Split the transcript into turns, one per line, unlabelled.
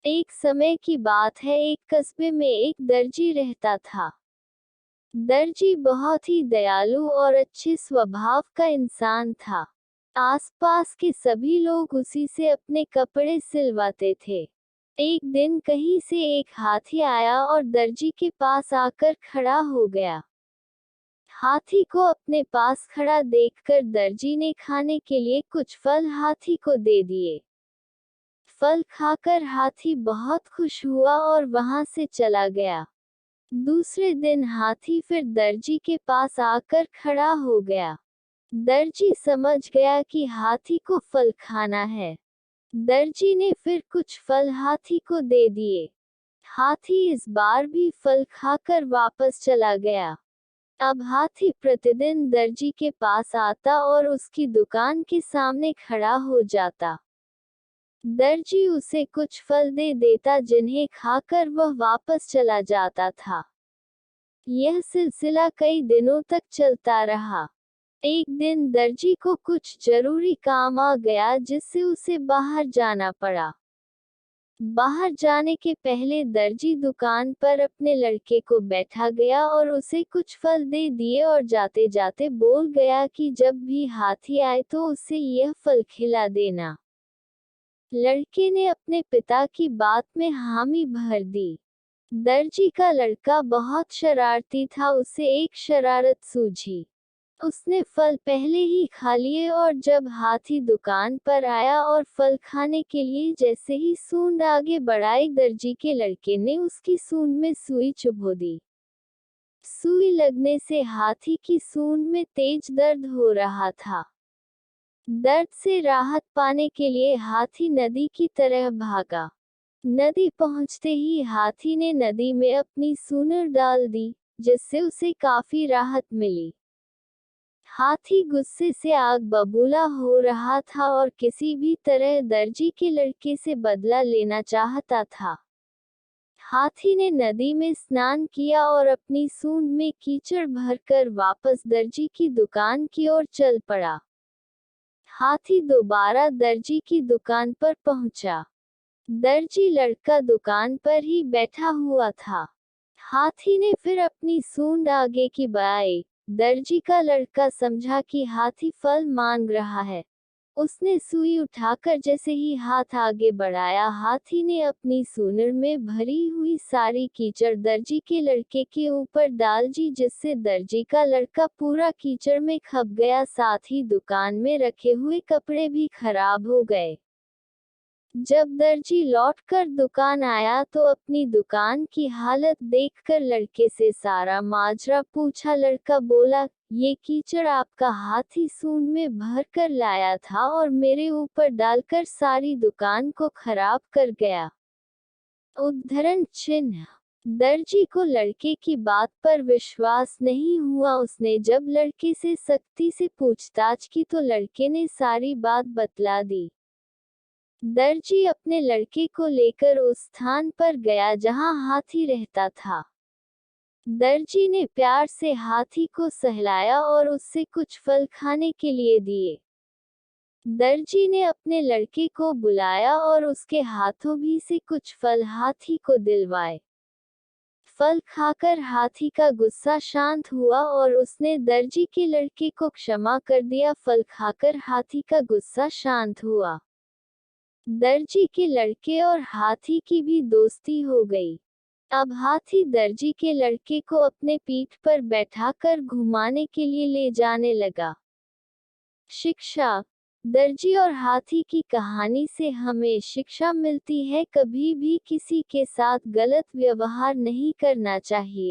एक समय की बात है, एक कस्बे में एक दर्जी रहता था। दर्जी बहुत ही दयालु और अच्छे स्वभाव का इंसान था। आसपास के सभी लोग उसी से अपने कपड़े सिलवाते थे। एक दिन कहीं से एक हाथी आया और दर्जी के पास आकर खड़ा हो गया। हाथी को अपने पास खड़ा देखकर दर्जी ने खाने के लिए कुछ फल हाथी को दे दिए। फल खाकर हाथी बहुत खुश हुआ और वहां से चला गया। दूसरे दिन हाथी फिर दर्जी के पास आकर खड़ा हो गया। दर्जी समझ गया कि हाथी को फल खाना है। दर्जी ने फिर कुछ फल हाथी को दे दिए। हाथी इस बार भी फल खाकर वापस चला गया। अब हाथी प्रतिदिन दर्जी के पास आता और उसकी दुकान के सामने खड़ा हो जाता। दर्जी उसे कुछ फल दे देता जिन्हें खाकर वह वापस चला जाता था। यह सिलसिला कई दिनों तक चलता रहा। एक दिन दर्जी को कुछ जरूरी काम आ गया जिससे उसे बाहर जाना पड़ा। बाहर जाने के पहले दर्जी दुकान पर अपने लड़के को बैठा गया और उसे कुछ फल दे दिए और जाते जाते बोल गया कि जब भी हाथी आए तो उसे यह फल खिला देना। लड़के ने अपने पिता की बात में हामी भर दी। दर्जी का लड़का बहुत शरारती था, उसे एक शरारत सूझी। उसने फल पहले ही खा लिए और जब हाथी दुकान पर आया और फल खाने के लिए जैसे ही सूंड आगे बढ़ाई, दर्जी के लड़के ने उसकी सूंड में सुई चुभो दी। सुई लगने से हाथी की सूंड में तेज दर्द हो रहा था। दर्द से राहत पाने के लिए हाथी नदी की तरह भागा। नदी पहुंचते ही हाथी ने नदी में अपनी सूंड डाल दी, जिससे उसे काफी राहत मिली। हाथी गुस्से से आग बबूला हो रहा था और किसी भी तरह दर्जी के लड़के से बदला लेना चाहता था। हाथी ने नदी में स्नान किया और अपनी सूंड में कीचड़ भरकर वापस दर्जी की दुकान की ओर चल पड़ा। हाथी दोबारा दर्जी की दुकान पर पहुंचा। दर्जी लड़का दुकान पर ही बैठा हुआ था। हाथी ने फिर अपनी सूंड आगे की बढ़ाई। दर्जी का लड़का समझा कि हाथी फल मांग रहा है। उसने सुई उठाकर जैसे ही हाथ आगे बढ़ाया, हाथी ने अपनी सूंड में भरी हुई सारी कीचड़ दर्जी के लड़के के ऊपर डाल दी, जिससे दर्जी का लड़का पूरा कीचड़ में खप गया। साथ ही दुकान में रखे हुए कपड़े भी खराब हो गए। जब दर्जी लौटकर दुकान आया तो अपनी दुकान की हालत देखकर लड़के से सारा माजरा पूछा। लड़का बोला, ये कीचड़ आपका हाथी सूंड में भर कर लाया था और मेरे ऊपर डालकर सारी दुकान को खराब कर गया। उद्धरण चिन्ह। दर्जी को लड़के की बात पर विश्वास नहीं हुआ। उसने जब लड़के से सख्ती से पूछताछ की तो लड़के ने सारी बात बतला दी। दर्जी अपने लड़के को लेकर उस स्थान पर गया जहां हाथी रहता था। दर्जी ने प्यार से हाथी को सहलाया और उससे कुछ फल खाने के लिए दिए। दर्जी ने अपने लड़के को बुलाया और उसके हाथों भी से कुछ फल हाथी को दिलवाए। फल खाकर हाथी का गुस्सा शांत हुआ और उसने दर्जी के लड़के को क्षमा कर दिया। फल खाकर हाथी का गुस्सा शांत हुआ। दर्जी के लड़के और हाथी की भी दोस्ती हो गई। अब हाथी दर्जी के लड़के को अपने पीठ पर बैठाकर घुमाने के लिए ले जाने लगा। शिक्षा। दर्जी और हाथी की कहानी से हमें शिक्षा मिलती है, कभी भी किसी के साथ गलत व्यवहार नहीं करना चाहिए।